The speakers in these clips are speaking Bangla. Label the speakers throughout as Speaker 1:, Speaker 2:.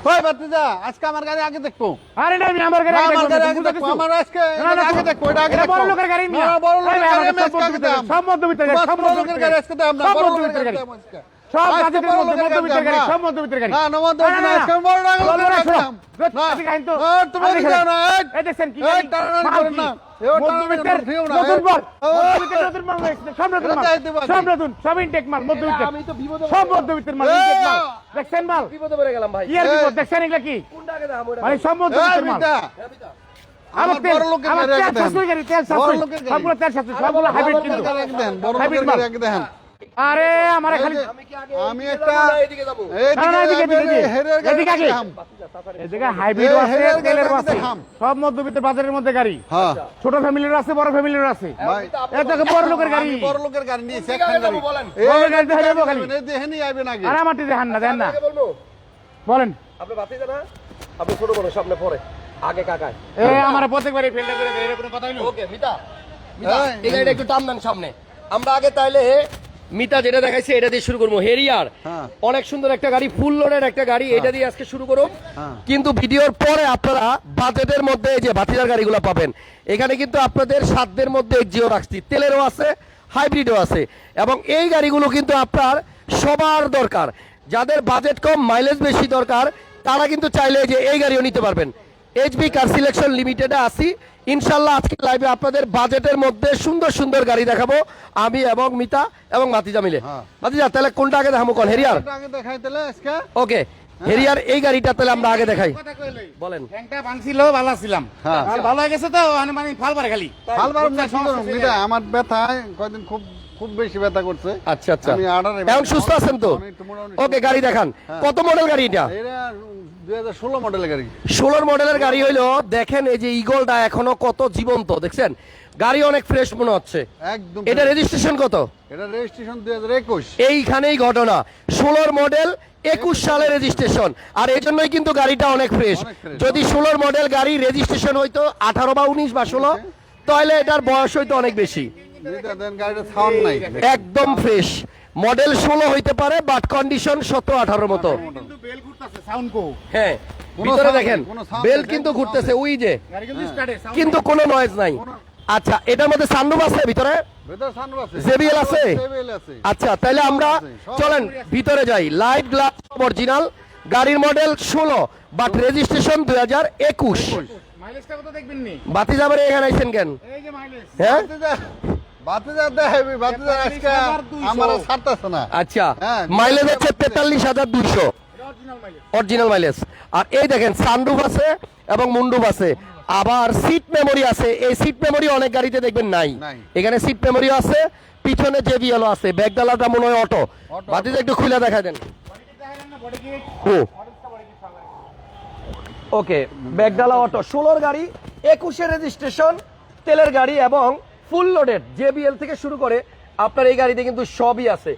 Speaker 1: ওই বাতিজা আজকে আমার গাড়ি আগে দেখবো।
Speaker 2: আরে না আমি আমার গাড়ি
Speaker 1: না,
Speaker 2: আগে
Speaker 1: আমার গাড়ি আগে
Speaker 2: দেখবো
Speaker 1: দেখবো, আমার আজকে আগে দেখবো, এটা আগে দেখবো।
Speaker 2: বড় লোকের গাড়ি
Speaker 1: না, বড় লোকের গাড়ি আমি
Speaker 2: সব
Speaker 1: আজকে আগে দাম।
Speaker 2: সব মধ্যবিত্তের গাড়ি সব
Speaker 1: বড় লোকের গাড়ি আজকে দাম না,
Speaker 2: সব
Speaker 1: বড় লোকের
Speaker 2: মধ্যবিত্তের
Speaker 1: গাড়ি
Speaker 2: গাড়ি
Speaker 1: দাম আজকে।
Speaker 2: সব
Speaker 1: আজকে
Speaker 2: বাজেটের
Speaker 1: বড়
Speaker 2: মধ্যে
Speaker 1: লোকের
Speaker 2: মধ্যবিত্তের
Speaker 1: গাড়ি
Speaker 2: গাড়ি
Speaker 1: দাম
Speaker 2: সব মধ্যবিত্তের গাড়ি
Speaker 1: না, না, মধ্যবিত্তের না, আজকে বড় লোকের গাড়ি দাম। না, তুমি ওদিকে যাও না,
Speaker 2: এই দেখছেন কি
Speaker 1: এই টানাটানি করেন না।
Speaker 2: মধ্যবিত্তের নতুন মাল মধ্যবিত্তের নতুন মাল সব নতুন মাল সব নতুন সব ইনটেক মাল মধ্যবিত্তের
Speaker 3: আমি তো বিপদে
Speaker 2: সব মধ্যবিত্তের মাল ইনটেক মাল দেখছেন মাল
Speaker 3: বিপদে পড়ে গেলাম ভাই।
Speaker 2: ইয়ার বিপদ দেখছেন এগুলা কি
Speaker 3: কোনটা আগে দাম ওটা?
Speaker 2: মানে সব মধ্যবিত্তের মাল
Speaker 1: আমার বড় লোকের গাড়ি আগে দেন।
Speaker 2: গাড়ি তেল
Speaker 1: বড়
Speaker 2: সাশ্রয়ী
Speaker 1: লোকের গাড়ি।
Speaker 2: সবগুলো তেল সাশ্রয়ী সবগুলো হাইব্রিড
Speaker 1: বড়
Speaker 2: কিন্তু
Speaker 1: লোকের গাড়ি আগে দেন, বড়
Speaker 2: হাইব্রিড
Speaker 1: লোকের
Speaker 2: মাল।
Speaker 1: গাড়ি আগে দেন।
Speaker 2: আরে আমার খালি
Speaker 3: আমি কি আগে
Speaker 1: আমি
Speaker 3: এদিকে
Speaker 1: একটা
Speaker 3: যাবো না এদিকে যাবো?
Speaker 2: না, না, এদিকে,
Speaker 1: আমি
Speaker 2: এদিকে,
Speaker 1: হেরের গাড়ি
Speaker 2: এদিকে আগে।
Speaker 1: দেখাম।
Speaker 2: এদিকে হাইব্রিড আছে
Speaker 1: হেরের গাড়ি
Speaker 2: তেলের আছে
Speaker 1: দেখাম।
Speaker 2: সব মধ্যবিত্তের বাজারের মধ্যে গাড়ি
Speaker 1: হ্যাঁ
Speaker 2: ছোট ফ্যামিলির আছে বড় ফ্যামিলির আছে
Speaker 1: ভাই,
Speaker 2: এই দেখো বড় লোকের গাড়ি
Speaker 1: আমি বড় লোকের গাড়ি নিয়েছি,
Speaker 3: কোন
Speaker 1: একখান
Speaker 3: জায়গায়
Speaker 1: গাড়ি।
Speaker 3: যাবো বলেন?
Speaker 1: এই
Speaker 2: বড় গাড়ি দেখে যাবো খালি।
Speaker 1: এই দেখেনি আইবেন আগে।
Speaker 2: আর আমারটি দেখান না দেন না
Speaker 3: আগে বলবো
Speaker 2: বলেন
Speaker 3: আপনি বাতিজা না আপনি ছোট বড় সামনে পরে আগে কাকায়।
Speaker 2: এ আমার প্রত্যেকবারই ফেলটা করে দেয় এরকম কথা হইলো
Speaker 3: ওকে মিতা মিতা
Speaker 1: এই,
Speaker 3: এই গাড়িটা একটু টান দেন সামনে। আমরা আগে তাইলে মিতা যেটা দেখাইছে এটা দিয়ে শুরু করবো। হেরিয়ার
Speaker 1: হ্যাঁ।
Speaker 3: অনেক সুন্দর একটা গাড়ি, ফুল লোডের একটা গাড়ি, এটা দিয়ে আজকে শুরু করো।
Speaker 1: হ্যাঁ।
Speaker 3: কিন্তু ভিডিওর পরে আপনারা বাজেটের মধ্যে এই যে ভাতিজার গাড়িগুলো পাবেন। এখানে কিন্তু আপনাদের সাধ্যের মধ্যে এক্সিও রাখছি, তেলেরও আছে হাইব্রিডও আছে, এবং এই গাড়িগুলো কিন্তু আপনার সবার দরকার। যাদের বাজেট কম মাইলেজ বেশি দরকার তারা কিন্তু চাইলে যে এই গাড়িও নিতে পারবেন। এইচবি কার সিলেকশন লিমিটেডে আসি ইনশাল্লাহ। আজকে লাইভে আপনাদের বাজেটের মধ্যে সুন্দর সুন্দর গাড়ি দেখাবো আমি এবং মিতা এবং ভাতিজা মিলে।
Speaker 1: হ্যাঁ।
Speaker 3: ভাতিজা তাহলে কোনটা আগে দেখাবো কোন? হেরিয়ার।
Speaker 1: এটা আগে দেখাই তাহলে আজকে।
Speaker 3: ওকে হেরিয়ার এই গাড়িটা তাহলে আমরা আগে দেখাই।
Speaker 2: কথা কইলই
Speaker 3: বলেন।
Speaker 2: ট্যাঙ্কটা ভাঙছিল ভালো ছিলাম
Speaker 1: হ্যাঁ।
Speaker 2: আর ভালো হয়ে গেছে তো মানে ফাল পারে খালি
Speaker 1: ফালবার না সুন্দর মিটা, আমার ব্যথায় কয়দিন খুব খুব বেশি ব্যথা করছে।
Speaker 3: আচ্ছা আচ্ছা
Speaker 1: আমি আড়ারে
Speaker 3: এখন সুস্থ আছেন তো?
Speaker 1: আমি একটু মোটামুটি
Speaker 3: ওকে গাড়ি দেখান।
Speaker 1: হ্যাঁ।
Speaker 3: কত মডেল গাড়ি এটা?
Speaker 1: এটা 2016 মডেলের গাড়ি।
Speaker 3: 16 মডেলের গাড়ি হইলো। দেখেন এই যে ইগলটা এখনো কত জীবন্ত, দেখছেন গাড়ি অনেক ফ্রেশ মনে হচ্ছে।
Speaker 1: একদম
Speaker 3: এটা রেজিস্ট্রেশন কত?
Speaker 1: এটা রেজিস্ট্রেশন 2021।
Speaker 3: এইখানেই ঘটনা, 16 মডেল 21 সালে রেজিস্ট্রেশন, আর এই জন্যই কিন্তু গাড়িটা অনেক ফ্রেশ।
Speaker 1: অনেক fresh।
Speaker 3: যদি 16 মডেল গাড়ি রেজিস্ট্রেশন হইতো 18 বা 19 বা 16, তাহলে এটার বয়স হইতো অনেক বেশি।
Speaker 1: মিটা দেন গাড়িটা সাউন্ড নাই।
Speaker 3: একদম ফ্রেশ মডেল 16 হইতে পারে, বাট কন্ডিশন 17-18 মতো।
Speaker 2: কিন্তু বেল ঘুরতাছে সাউন্ড কো
Speaker 3: হ্যাঁ
Speaker 1: কোনো
Speaker 3: ভিতরে
Speaker 1: sound
Speaker 3: দেখেন
Speaker 1: নেই, কোনো sound
Speaker 3: বেল
Speaker 1: নেই,
Speaker 3: কিন্তু
Speaker 1: কোনো
Speaker 3: ঘুরতেছে
Speaker 1: sound
Speaker 3: ওই যে,
Speaker 2: গাড়ি কিন্তু স্টার্টে
Speaker 3: কিন্তু কোনো নয়েজ নাই। আচ্ছা এটার মধ্যে সানরুফ আছে ভিতরে?
Speaker 1: ভেতর সাউন্ড আছে।
Speaker 3: JBL আছে?
Speaker 1: JBL আছে।
Speaker 3: আচ্ছা তাহলে আমরা চলেন ভিতরে যাই। লাইট গ্লাস অরিজিনাল, গাড়ির মডেল 16 বাট রেজিস্ট্রেশন 2021।
Speaker 2: মাইলেজটা কত দেখবেন নি
Speaker 3: বাতি যাবার এখানে আইছেন কেন?
Speaker 2: এই যে মাইলেজ
Speaker 3: হ্যাঁ
Speaker 1: বাতিজা দেখাবি, বাতিজা আজকে আমার ছাড়তেছে না।
Speaker 3: আচ্ছা
Speaker 1: হ্যাঁ,
Speaker 3: মাইলেজ হচ্ছে 43,200
Speaker 2: অরিজিনাল মাইলেজ
Speaker 3: অরিজিনাল মাইলেজ। আর এই দেখেন সানরুফ আছে এবং মুন্ডুপ আছে, আবার সিট মেমোরি আছে। এই সিট মেমোরি অনেক গাড়িতে দেখবেন নাই,
Speaker 1: নাই।
Speaker 3: এখানে সিট মেমোরি আছে, পিছনে JBL আছে, ব্যাকডালাটা মনে হয় অটো।
Speaker 1: অটো।
Speaker 3: বাতিজা একটু খুলে দেখা দেন।
Speaker 2: বডি কিট
Speaker 3: ওকে ব্যাকডালা অটো 16 গাড়ি 21 রেজিস্ট্রেশন, তেলের গাড়ি এবং ফুল লোডেড JBL থেকে শুরু করে আপনার এই গাড়িতে কিন্তু সবই আছে।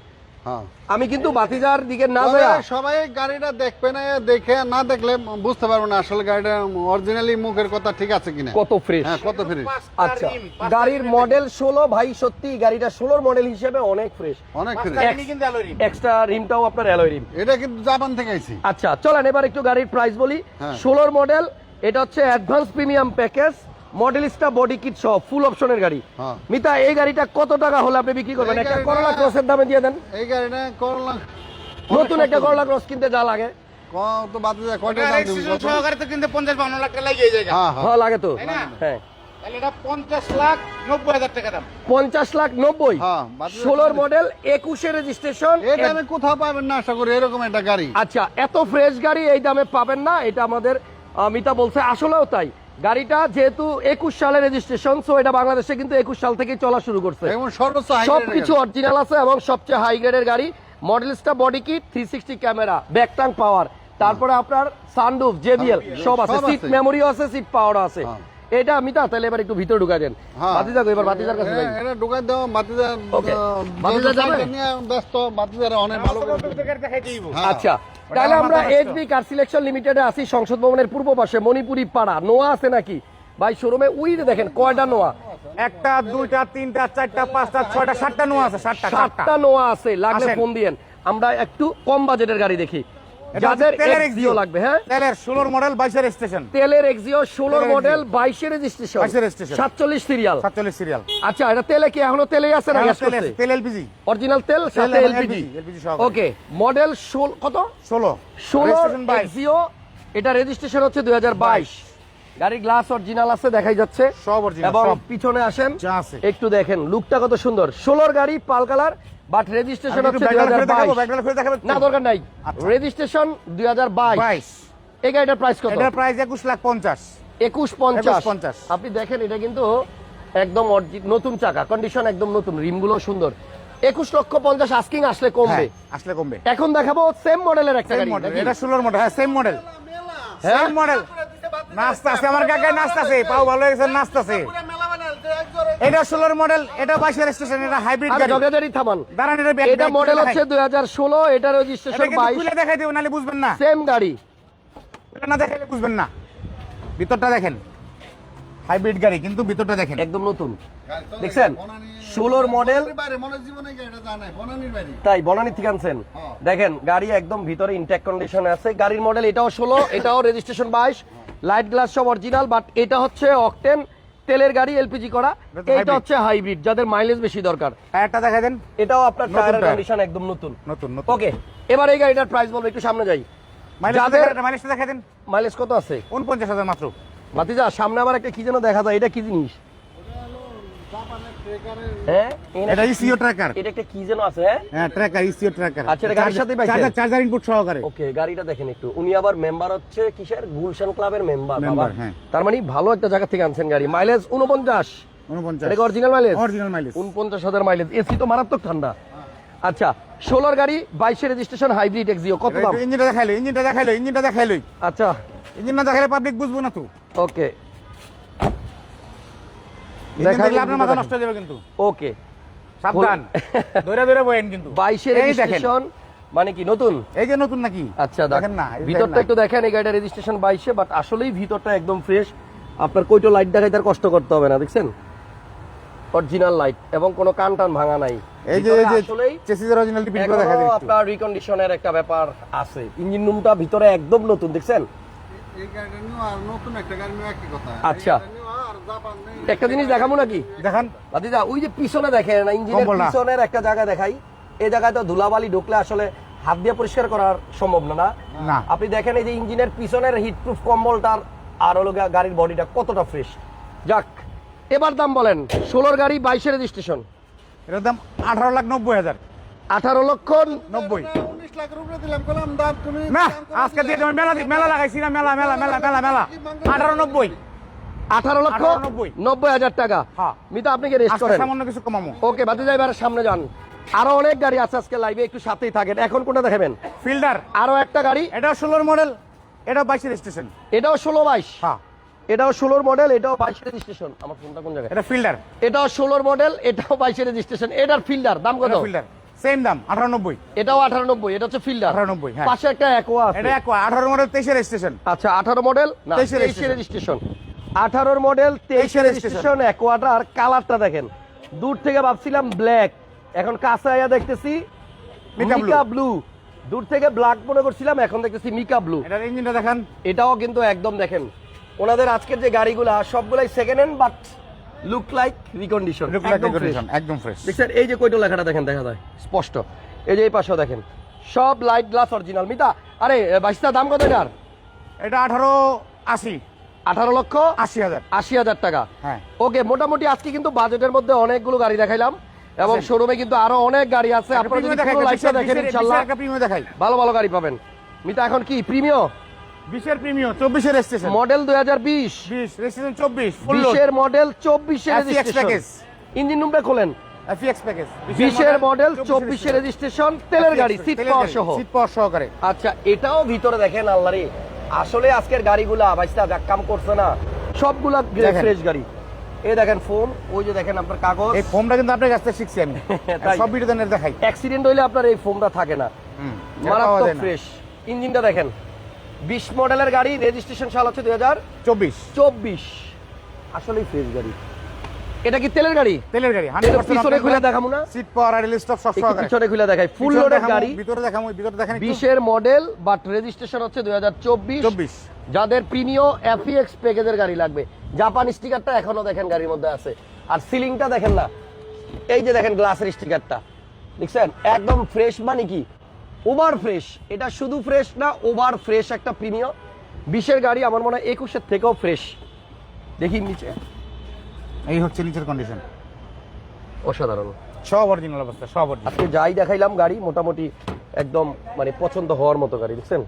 Speaker 1: হ্যাঁ।
Speaker 3: আমি কিন্তু বাতিজার দিকে না
Speaker 1: তবে
Speaker 3: যায়
Speaker 1: সবাই গাড়িটা দেখবে না, দেখে না দেখলে বুঝতে পারবে না আসলে গাড়িটা অরিজিনালি মুখের কথা ঠিক আছে কিনা।
Speaker 3: কত ফ্রেশ।
Speaker 1: হ্যাঁ, কত ফ্রেশ,
Speaker 3: আচ্ছা গাড়ির মডেল 16 ভাই, সত্যি গাড়িটা 16 মডেল হিসেবে অনেক ফ্রেশ।
Speaker 1: অনেক ফ্রেশ।
Speaker 2: কিন্তু অ্যালয়
Speaker 3: এক্সট্রা রিমটাও আপনার অ্যালয় রিম।
Speaker 1: এটা কিন্তু জাপান থেকে আইছি।
Speaker 3: আচ্ছা চলেন এবার একটু গাড়ির প্রাইস বলি।
Speaker 1: হ্যাঁ।
Speaker 3: 16 মডেল, এটা হচ্ছে advance premium package, Modellista body kit সহ ফুল অপশনের গাড়ি।
Speaker 1: হ্যাঁ।
Speaker 3: মিতা এই গাড়িটা কত টাকা হলে আপনি বিক্রি করবেন?
Speaker 1: এই
Speaker 3: একটা
Speaker 1: গাড়িটা-
Speaker 3: করলা ক্রসের দামে দিয়ে দেন।
Speaker 1: এই গাড়িটা করলাম
Speaker 3: নতুন একটা করলা ক্রস কিনতে যা লাগে
Speaker 1: কত বাতিজা কয়টা দাম দিব?
Speaker 2: রেজিস্ট্রেশন সহকারে তো কিন্তু 50-52 লাখ টাকা লাগিয়ে যায়
Speaker 1: হ্যাঁ হ্যাঁ।
Speaker 3: ভালো লাগে তো।
Speaker 2: তাই না?
Speaker 3: হ্যাঁ
Speaker 2: তাহলে এটা 50,90,000 টাকা দাম
Speaker 3: 50,90,000।
Speaker 1: হ্যাঁ, বাতিজা
Speaker 3: 16 মডেল 21 রেজিস্ট্রেশন।
Speaker 1: এটা আমি কোথাও পাবেন না আশা করি এরকম একটা গাড়ি।
Speaker 3: আচ্ছা এত ফ্রেশ গাড়ি এই দামে পাবেন না, এটা আমাদের মিতা বলছে, আসলেও তাই। গাড়িটা যেহেতু 21 সালে রেজিস্ট্রেশন, সো এটা বাংলাদেশে কিন্তু 21 সাল থেকেই চলা শুরু করছে।
Speaker 1: এবং সর্বোচ্চ high grade এর
Speaker 3: সবকিছু
Speaker 1: গাড়ি।
Speaker 3: অরিজিনাল আছে এবং সবচেয়ে হাই গ্রেডের গাড়ি। মডেলসটা বডি কিট, 360 ক্যামেরা, ব্যাকটাং পাওয়ার, তারপরে আপনার সানরুফ JBL সব আছে,
Speaker 1: সব
Speaker 3: সিট
Speaker 1: আছে।
Speaker 3: মেমোরিও আছে, সিট পাওয়ারও আছে।
Speaker 1: হ্যাঁ।
Speaker 3: এটা মিতা তাহলে এবার একটু ভিতরে ঢুকাই দেন।
Speaker 1: হ্যাঁ।
Speaker 3: বাতিজা এবার বাতিজার কাছে যাই।
Speaker 1: এটা ঢুকাই দাও বাতিজা।
Speaker 3: Okay. বাতিজা যাবে?
Speaker 1: নিয়ে ব্যস্ত, বাতিজারে অনেক ভালো করে।
Speaker 2: দেখাই দিব
Speaker 1: হ্যাঁ।
Speaker 3: আচ্ছা তাহলে আমরা এইচবি কার সিলেকশন লিমিটেডে আছি, সংসদ ভবনের পূর্ব পাশে, মণিপুরি পাড়া। নোয়া আছে নাকি ভাই শোরুমে? উই দেখেন কয়টা নোয়া,
Speaker 2: একটা দুইটা তিনটা চারটা পাঁচটা ছয়টা সাতটা নোয়া আছে, সাতটা
Speaker 3: সাতটা নোয়া আছে, লাগলে
Speaker 2: আসেন।
Speaker 3: ফোন দিয়েন। আমরা একটু কম বাজেটের গাড়ি দেখি। যাদের এক্সিও লাগবে, হ্যাঁ
Speaker 2: তেলের 16 মডেল 22 এর স্টেশন,
Speaker 3: তেলের এক্সিও 16 মডেল 22 এর রেজিস্ট্রেশন,
Speaker 2: 22 এর রেজিস্ট্রেশন,
Speaker 3: 47 সিরিয়াল,
Speaker 2: 47 সিরিয়াল।
Speaker 3: আচ্ছা এটা তেলে কি এখনো তেলেই আছে না গ্যাস করতে?
Speaker 2: তেল এলপিজি,
Speaker 3: অরিজিনাল তেল সাথে এলপিজি। ওকে, মডেল কত?
Speaker 2: 16
Speaker 3: 16 এক্সিও, এটা রেজিস্ট্রেশন হচ্ছে 2022। গাড়ির গ্লাস অরিজিনাল আছে, দেখাই যাচ্ছে
Speaker 2: সব অরিজিনাল।
Speaker 3: এবং পিছনে আসেন
Speaker 2: যা আছে
Speaker 3: একটু দেখেন লুকটা কত সুন্দর। 16 গাড়ি পাল কালার, বাট রেজিস্ট্রেশন হচ্ছে 2022। না দরকার নাই, রেজিস্ট্রেশন 2022। এই গাড়িটার প্রাইস কত?
Speaker 2: এটার প্রাইস 21,50,000।
Speaker 3: 21,50। আপনি দেখেন এটা কিন্তু একদম নতুন চাকা, কন্ডিশন একদম নতুন, রিমগুলো সুন্দর। 21,50,000 আস্কিং, আসলে কমবে,
Speaker 2: আসলে কমবে।
Speaker 3: এখন দেখাবো সেম মডেলের একটা গাড়ি।
Speaker 2: এটা 16 মডেল, হ্যাঁ সেম মডেল,
Speaker 3: হ্যাঁ
Speaker 2: সেম মডেল। নাচতাছে আমার কাকা, নাচতাছে, পাও ভালো হয়ে গেছে, নাচতাছে। এটা 16 মডেল, এটা 22 এর স্টেশন, এটা হাইব্রিড গাড়ি।
Speaker 3: জগাজারি থামান,
Speaker 2: দাঁড়ান, এটা
Speaker 3: এটা মডেল হচ্ছে 2016, এটা রেজিস্ট্রেশন 22।
Speaker 2: খুলে দেখাই দেব, নালে বুঝবেন না।
Speaker 3: সেম গাড়ি,
Speaker 2: এটা না দেখাইলে বুঝবেন না। ভিতরটা দেখেন, হাইব্রিড গাড়ি কিন্তু ভিতরটা দেখেন
Speaker 3: একদম নতুন। দেখছেন 16 মডেল, তাই বনানী থেকে আনছেন। দেখেন গাড়ি একদম ভিতরে ইনটেক কন্ডিশনে আছে। গাড়ির মডেল এটাও 16, এটাও রেজিস্ট্রেশন 22, লাইট গ্লাস সব অরিজিনাল, বাট এটা হচ্ছে অকটেন তেলের গাড়ি, এলপিজি করা। এটা হচ্ছে হাইব্রিড, যাদের মাইলেজ বেশি দরকার।
Speaker 2: টায়ারটা দেখাই দেন,
Speaker 3: এটাও আপনার টায়ারের কন্ডিশন একদম নতুন।
Speaker 2: নতুন নতুন।
Speaker 3: ওকে, এবার এই গাড়িটার প্রাইস বলবো, একটু সামনে যাই।
Speaker 2: মাইলেজটা দেখাই দেন।
Speaker 3: মাইলেজ কত আছে?
Speaker 2: 49,000 মাত্র।
Speaker 3: ভাতিজা সামনে আবার একটা কি যেন দেখা যায়, এটা কি জিনিস? হ্যাঁ
Speaker 2: এটা ইসিও ট্র্যাকার,
Speaker 3: এটা একটা কি যেন আছে,
Speaker 2: হ্যাঁ ট্র্যাকার, ইসিও ট্র্যাকার।
Speaker 3: আচ্ছা, এটা গাড়ির সাথেই পাইছেন?
Speaker 2: চার্জার ইনপুট সহকারে।
Speaker 3: ওকে, গাড়িটা দেখেন একটু। উনি আবার মেম্বার হচ্ছে কিসের? গুলশান ক্লাবের মেম্বার। বাবা,
Speaker 2: হ্যাঁ।
Speaker 3: তার মানে ভালো একটা জায়গা থেকে আনছেন গাড়ি। মাইলেজ 49।
Speaker 2: 49।
Speaker 3: এটা original mileage?
Speaker 2: Original mileage
Speaker 3: 49,000 mileage. AC তো মারাত্মক ঠান্ডা। আচ্ছা, 16 গাড়ি 22 রেজিস্ট্রেশন, হাইব্রিড এক্সিও, কত দাম?
Speaker 2: ইঞ্জিনটা দেখাইলো, ইঞ্জিনটা দেখাইলো, ইঞ্জিনটা দেখাইলো।
Speaker 3: আচ্ছা,
Speaker 2: ইঞ্জিন না দেখাইলে পাবলিক বুঝবো না তো।
Speaker 3: ওকে,
Speaker 2: দেখাইলে আপনার মাথা নষ্ট হয়ে যাবে কিন্তু।
Speaker 3: ওকে,
Speaker 2: সাবধান, ধরে ধরে বয়েন কিন্তু।
Speaker 3: 22 রেজিস্ট্রেশন মানে কি নতুন?
Speaker 2: এই যে নতুন নাকি?
Speaker 3: আচ্ছা,
Speaker 2: দেখেন না,
Speaker 3: ভিতরটা একটু দেখেন। এই গাড়িটা রেজিস্ট্রেশন 22, বাট আসলেই ভিতরটা একদম ফ্রেশ। আপনার কইটো লাইট দেখাইতে আর কষ্ট করতে হবে না, দেখছেন অরিজিনাল লাইট এবং কোনো কান টান ভাঙা নাই।
Speaker 2: এই যে আসলেই চেসিসের অরিজিনালিটি পিছনে দেখা যায়।
Speaker 3: আপনার রিকন্ডিশনের একটা ব্যাপার আছে। ইঞ্জিন রুমটা ভিতরে একদম নতুন, দেখছেন।
Speaker 1: এই গাড়িটা নিও আর নতুন একটা গাড়ি নিও একই কথা।
Speaker 3: আচ্ছা, একটা জিনিস দেখাবো নাকি?
Speaker 2: দেখান
Speaker 3: ভাতিজা, ওই যে পিছনে দেখেন, ইঞ্জিনের পিছনের একটা জায়গা দেখাই। এই জায়গায় তো ধুলাবালি ঢুকলে আসলে হাত দিয়ে পরিষ্কার করার সম্ভব না।
Speaker 2: না,
Speaker 3: আপনি দেখেন এই যে ইঞ্জিনের পিছনের হিটপ্রুফ কম্বলটার আর হলো গাড়ির বডিটা কতটা ফ্রেশ। যাক, এবার দাম বলেন। 16 গাড়ি 22 রেজিস্ট্রেশন,
Speaker 2: এটার দাম 18,90,000।
Speaker 3: 18,90,000।
Speaker 1: 19 লাখ রুপে দিলাম, কলাম দাম তুমি
Speaker 2: না, আজকে দিয়ে তুমি মেলা লাগাইছি না, মেলা 18,90,000।
Speaker 3: 18,90,000 টাকা।
Speaker 2: হ্যাঁ,
Speaker 3: মিতা আপনি কি রেস্ট
Speaker 2: আজকে
Speaker 3: করেন?
Speaker 2: সামান্য কিছু কমামো।
Speaker 3: ওকে, ভাতিজা এবার সামনে যান। আরো অনেক গাড়ি আছে আজকে লাইভে, একটু সাথেই থাকেন। এখন কোনটা দেখাবেন?
Speaker 2: ফিল্ডার,
Speaker 3: আরো একটা গাড়ি,
Speaker 2: এটাও 16 মডেল, এটাও 22 রেজিস্ট্রেশন।
Speaker 3: এটাও 16/22।
Speaker 2: হ্যাঁ,
Speaker 3: এটাও 16 মডেল, এটাও 22 রেজিস্ট্রেশন। আমার ফোনটা কোন জায়গায়?
Speaker 2: এটা ফিল্ডার,
Speaker 3: এটাও 16 মডেল, এটাও 22 রেজিস্ট্রেশন। এটার ফিল্ডার দাম কত?
Speaker 2: ফিল্ডার সেম দাম 18,90,000।
Speaker 3: এটাও 18,90,000। এটা হচ্ছে ফিল্ডার
Speaker 2: 18,90,000। হ্যাঁ,
Speaker 3: পাশে একটা অ্যাকোয়া আছে।
Speaker 2: এটা 18 মডেল 23 রেজিস্ট্রেশন।
Speaker 3: আচ্ছা, 18 মডেল না 23 রেজিস্ট্রেশন। 18 model 23 registration. অ্যাকোয়াটার কালারটা দেখেন, দূর থেকে ভাবছিলাম ব্ল্যাক, এখন কাছে আয়া দেখতেছি মিকা ব্লু। দূর থেকে ব্ল্যাক মনে করছিলাম, এখন দেখতেছি মিকা ব্লু।
Speaker 2: এটার ইঞ্জিনটা দেখান।
Speaker 3: এটাও কিন্তু একদম দেখেন, ওনাদের আজকের যে গাড়িগুলা সবগুলাই second hand, but look like recondition,
Speaker 2: একদম ফ্রেশ।
Speaker 3: দেখছেন এই যে কইটো লেখাটা দেখেন, দেখা যায় স্পষ্ট। এই যে এই পাশেও দেখেন, সব লাইট গ্লাস অরিজিনাল। মিতা, আরে বাইশটা দাম কত এটার?
Speaker 2: এটা 18,80,000।
Speaker 3: 18,80,000 টাকা।
Speaker 2: হ্যাঁ,
Speaker 3: ওকে, মোটামুটি আজকে কিন্তু বাজেটের মধ্যে অনেকগুলো গাড়ি দেখাইলাম এবং শোরুমে কিন্তু আরো অনেক গাড়ি আছে। আপনারা যদি পুরো লাইভটা দেখেন ইনশাআল্লাহ ভালো ভালো গাড়ি পাবেন। মিতা, এখন কি প্রিমিয়ম?
Speaker 2: 20 এর প্রিমিয়ম, 24 এর রেজিস্ট্রেশন,
Speaker 3: মডেল 2020,
Speaker 2: 20 রেজিস্ট্রেশন, 24
Speaker 3: 20 এর মডেল, 24 এর রেজিস্ট্রেশন। ইঞ্জিন রুমটা খোলেন।
Speaker 2: এফএক্স প্যাকেজ,
Speaker 3: 20 এর মডেল, 24 এর রেজিস্ট্রেশন, তেলের গাড়ি, সিট পাওয়ার সহ।
Speaker 2: সিট পাওয়ার সহকারে।
Speaker 3: আচ্ছা, এটাও ভিতরে দেখেন। আল্লাহরে, আসলে আজকের গাড়িগুলা বাইস্তা যা কাম করছে না, সবগুলা ফ্রেশ গাড়ি। এই দেখেন ফোম, ওই যে দেখেন আপনার কাগজ।
Speaker 2: এই ফোমটা কিন্তু আপনার কাছ থেকে শিখছি আমি, সব ভিডিওতে দেখাই।
Speaker 3: অ্যাক্সিডেন্ট হইলে আপনার এই ফোমটা থাকে না, মারাত্মক ফ্রেশ। ইঞ্জিনটা দেখেন, 20 মডেলের গাড়ি, রেজিস্ট্রেশন সাল হচ্ছে 2024। আসলেই ফ্রেশ গাড়ি। এটা কি তেলের গাড়ি?
Speaker 2: তেলের গাড়ি
Speaker 3: এটা পিছনে খুলে দেখাবো না?
Speaker 2: সিট পাওয়ার আইডল স্টপ সব
Speaker 3: একটু
Speaker 2: সহকারে
Speaker 3: পিছনে খুলে দেখাই, ফুল লোডের গাড়ি।
Speaker 2: ভিতরে দেখাবো, ভিতরে দেখেন একটু।
Speaker 3: 20 এর মডেল বাট রেজিস্ট্রেশন হচ্ছে 2024।
Speaker 2: 24
Speaker 3: যাদের প্রিমিও এফএক্স প্যাকেজের গাড়ি লাগবে, জাপান স্টিকারটা এখনো দেখেন গাড়ির মধ্যে আছে। আর সিলিংটা দেখেন না, এই যে দেখেন গ্লাসের স্টিকারটা দেখছেন, একদম ফ্রেশ, মানে কি ওভার ফ্রেশ। এটা শুধু ফ্রেশ না, ওভার ফ্রেশ একটা প্রিমিও 20 এর গাড়ি। আমার মনে হয় 21 এর থেকেও ফ্রেশ। দেখি নিচে,
Speaker 2: এই হচ্ছে নিচের কন্ডিশন,
Speaker 3: অসাধারণ।
Speaker 2: সব অরিজিনাল অবস্থা, সব অরিজিনাল।
Speaker 3: আজকে যাই দেখাইলাম গাড়ি মোটামুটি একদম মানে পছন্দ হওয়ার মতো গাড়ি, দেখছেন।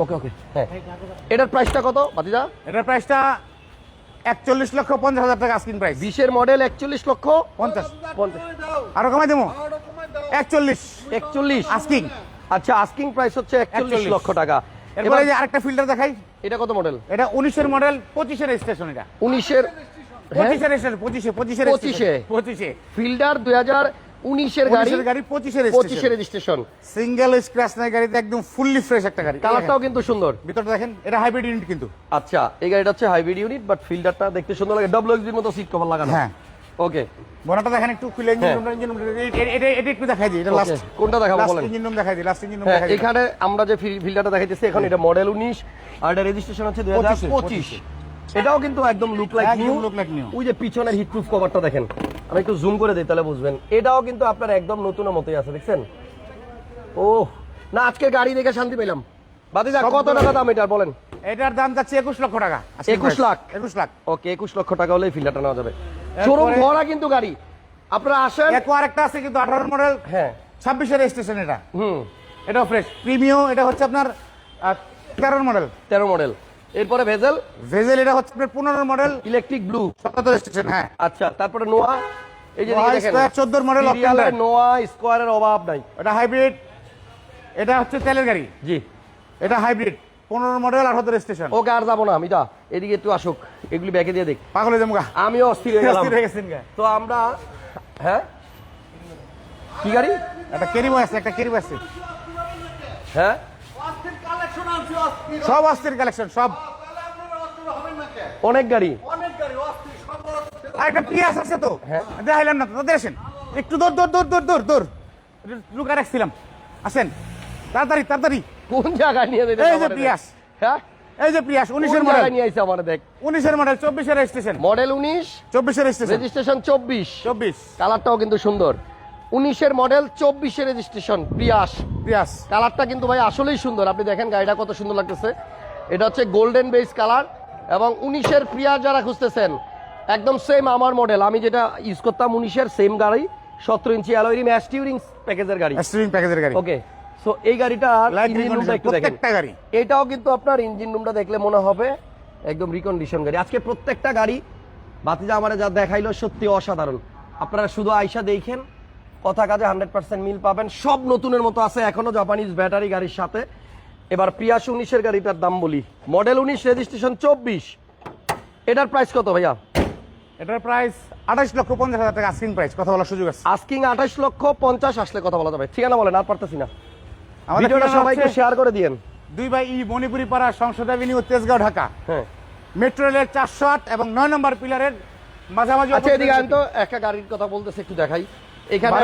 Speaker 3: ওকে ওকে, হ্যাঁ। এটার প্রাইসটা কত ভাতিজা?
Speaker 2: এটার প্রাইসটা 41,50,000 টাকা আস্কিং প্রাইস।
Speaker 3: 20 এর মডেল 41 লক্ষ
Speaker 2: 50
Speaker 3: 50।
Speaker 2: আরো কমাই দেবো, 41
Speaker 3: 41
Speaker 2: আস্কিং।
Speaker 3: আচ্ছা, আস্কিং প্রাইস হচ্ছে 41 লক্ষ টাকা।
Speaker 2: এরপরে এই যে আরেকটা ফিল্টার দেখাই,
Speaker 3: এটা কত মডেল?
Speaker 2: এটা 19 এর মডেল, 25 এর রেজিস্ট্রেশন। এটা
Speaker 3: 19 এর
Speaker 2: 25 এর রেজিস্ট্রেশন, 25 এ
Speaker 3: ফিল্ডার 2019 এর গাড়ি,
Speaker 2: 25 এর
Speaker 3: 25 এর রেজিস্ট্রেশন।
Speaker 2: সিঙ্গেল স্ক্র্যাচ নাই গাড়িতে, একদম ফুললি ফ্রেশ একটা গাড়ি।
Speaker 3: কালারটাও কিন্তু সুন্দর।
Speaker 2: ভিতরটা দেখেন, এটা হাইব্রিড ইউনিট কিন্তু।
Speaker 3: আচ্ছা, এই গাড়িটা হচ্ছে হাইব্রিড ইউনিট, বাট ফিল্ডারটা দেখতে সুন্দর লাগে, WXB এর মতো সিট কভার লাগানো।
Speaker 2: হ্যাঁ,
Speaker 3: ওকে।
Speaker 2: বনাটা দেখেন একটু, খুলে ইঞ্জিন রুমটা, এটা একটু দেখাই দিই। এটা লাস্ট,
Speaker 3: কোনটা দেখাবো বলেন?
Speaker 2: ইঞ্জিন রুম দেখাই দিই, লাস্ট ইঞ্জিন রুম
Speaker 3: হ্যাঁ,
Speaker 2: দেখাই দিই।
Speaker 3: এখানে আমরা যে ফিল্ডারটা দেখাইতেছি এখন, এটা মডেল 19 আর এটা রেজিস্ট্রেশন হচ্ছে 2025। এটাও কিন্তু একদম look like new.
Speaker 2: Look like new.
Speaker 3: ওই যে পিছনের হিটপ্রুফ কভারটা দেখেন, আমি একটু জুম করে দিই তাহলে বুঝবেন। এটাও কিন্তু আপনার একদম নতুনের মতোই আছে, দেখছেন। ও না, আজকে গাড়ি দেখে শান্তি পেলাম। বাদিদা, কত টাকা দাম এটার বলেন?
Speaker 2: এটার দাম যাচ্ছে 21 লক্ষ টাকা।
Speaker 3: 21 লাখ?
Speaker 2: 21 লাখ।
Speaker 3: ওকে, 21 লক্ষ টাকা হলেই ফিল্ডারটা নেওয়া যাবে। শোরুম ভরা কিন্তু গাড়ি, আপনারা আসেন।
Speaker 2: একো আরেকটা আছে কিন্তু 18 মডেল,
Speaker 3: হ্যাঁ
Speaker 2: 26 এর রেজিস্ট্রেশন। এটা
Speaker 3: হুম,
Speaker 2: এটাও ফ্রেশ প্রিমিয়াম। এটা হচ্ছে আপনার 13 মডেল।
Speaker 3: 13 মডেল। এরপরে ভেজেল
Speaker 2: ভেজেল, এটা হচ্ছে আপনার 15 মডেল,
Speaker 3: ইলেকট্রিক ব্লু।
Speaker 2: 77 রেজিস্ট্রেশন। হ্যাঁ,
Speaker 3: আচ্ছা, তারপরে নোয়া, এই যে
Speaker 2: নোয়া
Speaker 3: দেখেন
Speaker 2: স্কয়ার 14 মডেল,
Speaker 3: সিরিয়ালে নোয়া স্কয়ারের অভাব নাই।
Speaker 2: এটা হাইব্রিড, এটা হচ্ছে তেলের গাড়ি।
Speaker 3: জি,
Speaker 2: এটা হাইব্রিড 15 মডেল, 78 রেজিস্ট্রেশন।
Speaker 3: ওকে, আর যাবো না মিটা, এদিকে একটু আসুক, এগুলি ব্যাকে দিয়ে দেখ।
Speaker 2: পাগল হয়ে যাবো,
Speaker 3: আমিও অস্থির হয়ে গেলাম।
Speaker 2: অস্থির হয়ে গেছেন গা।
Speaker 3: তো আমরা, হ্যাঁ কি গাড়ি?
Speaker 2: একটা কেরিবো আছে, একটা কেরিবো আছে।
Speaker 3: হ্যাঁ,
Speaker 2: সব অস্থির কালেকশন, সব।
Speaker 3: অনেক গাড়ি।
Speaker 2: আর একটা পিয়াস আছে তো,
Speaker 3: হ্যাঁ।
Speaker 2: দেখাইলাম না তো, তাদের আসেন একটু। দৌড় দৌড় দৌড় দৌড় দৌড় দৌড়, লুকা রাখছিলাম, আসেন তাড়াতাড়ি তাড়াতাড়ি।
Speaker 3: কোন জায়গায় নিয়ে যেতে?
Speaker 2: এই যে পিয়াস,
Speaker 3: হ্যাঁ,
Speaker 2: এই যে পিয়াস 19 এর
Speaker 3: কোন
Speaker 2: মডেল,
Speaker 3: জায়গায় নিয়ে আইছে আমার দেখ।
Speaker 2: 19 এর মডেল, 24 এর রেজিস্ট্রেশন।
Speaker 3: মডেল 19,
Speaker 2: 24 এর রেজিস্ট্রেশন,
Speaker 3: রেজিস্ট্রেশন 24।
Speaker 2: 24
Speaker 3: কালারটাও কিন্তু সুন্দর। 19 এর মডেল, 24 এর রেজিস্ট্রেশন, পিয়াস।
Speaker 2: পিয়াস।
Speaker 3: কালারটা কিন্তু ভাই আসলেই সুন্দর, আপনি দেখেন গাড়িটা কত সুন্দর লাগতেছে। এটা হচ্ছে গোল্ডেন বেস কালার, এবং 19 এর পিয়াস যারা খুঁজতেছেন, একদম সেম আমার মডেল, আমি যেটা ইউজ করতাম 19 এর সেম গাড়ি, 17 ইঞ্চি অ্যালয় রিম স্টিয়ারিং প্যাকেজের গাড়ি।
Speaker 2: স্টিয়ারিং প্যাকেজের গাড়ি।
Speaker 3: ওকে, সো এই গাড়িটা ইঞ্জিন রুমটা একটু দেখেন।
Speaker 2: প্রত্যেকটা গাড়ি,
Speaker 3: এটাও কিন্তু আপনার ইঞ্জিন রুমটা দেখলে মনে হবে একদম রিকন্ডিশন গাড়ি। আজকে প্রত্যেকটা গাড়ি বাতিজা আমারে যা দেখাইলো সত্যি অসাধারণ। আপনারা শুধু আইসা দেখেন, কথা কাজে 100% মিল পাবেন। সব নতুনের মতো আছে এখনো, জাপানিজ ব্যাটারি গাড়ির সাথে। এবার প্রিয়াস 19 এর গাড়িটার দাম বলি, মডেল 19, রেজিস্ট্রেশন 24। এটার প্রাইস কত ভাইয়া?
Speaker 2: এটার প্রাইস 28,50,000 টাকা আস্কিং প্রাইস, কথা বলার সুযোগ আছে।
Speaker 3: আস্কিং 28,50,000, আসলে কথা বলা যাবে। ঠিকানা বলেন, আর পারতেছি না।
Speaker 2: আমাদের
Speaker 3: ভিডিওটা
Speaker 2: ঠিকানা
Speaker 3: সবাইকে
Speaker 2: হচ্ছে
Speaker 3: শেয়ার করে দিয়েন।
Speaker 2: 2/E মণিপুরি পাড়া, সংসদ অ্যাভিনিউ, তেজগাঁও, ঢাকা।
Speaker 3: হ্যাঁ,
Speaker 2: মেট্রো রেলের 408 এবং 9 নম্বর পিলারের মাঝামাঝি।
Speaker 3: আচ্ছা, এদিকে আইন তো, একটা গাড়ির কথা বলতেছে, একটু দেখাই। এখানে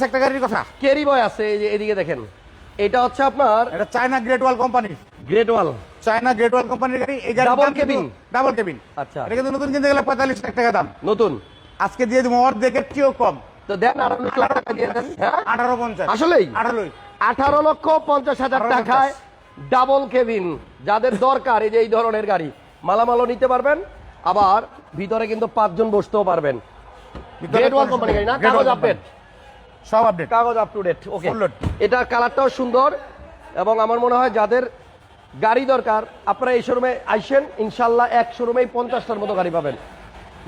Speaker 2: একটা গাড়ির কথা,
Speaker 3: কেরি বয় আছে, এই যে এদিকে দেখেন, এটা হচ্ছে আপনার
Speaker 2: এটা চায়না গ্রেট ওয়াল কোম্পানির,
Speaker 3: গ্রেট ওয়াল,
Speaker 2: চায়না গ্রেট ওয়াল কোম্পানির গাড়ি। এই গাড়ি
Speaker 3: Double cabin?
Speaker 2: Double cabin.
Speaker 3: আচ্ছা,
Speaker 2: এটা কিন্তু নতুন কিনতে গেলে 45 লাখ টাকা দাম।
Speaker 3: নতুন
Speaker 2: আজকে দিয়ে দেবো অর্ধেকের চেয়েও কম।
Speaker 3: তো দেন, 18 লাখ টাকা দিয়ে দেন। হ্যাঁ,
Speaker 2: 18,50,000।
Speaker 3: আসলেই
Speaker 2: 18,50,000
Speaker 3: 18,50,000 টাকায় ডাবল কেবিন যাদের দরকার, এই যে এই ধরনের গাড়ি মালামালও নিতে পারবেন, আবার ভিতরে কিন্তু 5 জন বসতেও পারবেন। গ্রেট ওয়াল কোম্পানি গাড়ি না? কাগজ আপডেট,
Speaker 2: সব আপডেট,
Speaker 3: কাগজ up to date. Okay,
Speaker 2: Full load।
Speaker 3: এটার কালারটাও সুন্দর, এবং আমার মনে হয় যাদের গাড়ি দরকার আপনারা এই শোরুমে আইসেন, ইনশাল্লাহ এক শোরুমেই 50টার মতো গাড়ি পাবেন।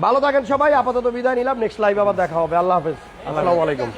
Speaker 3: ভালো থাকেন সবাই, আপাতত বিদায় নিলাম, নেক্সট লাইভ আবার দেখা হবে। আল্লাহ হাফেজ, আসসালামু আলাইকুম।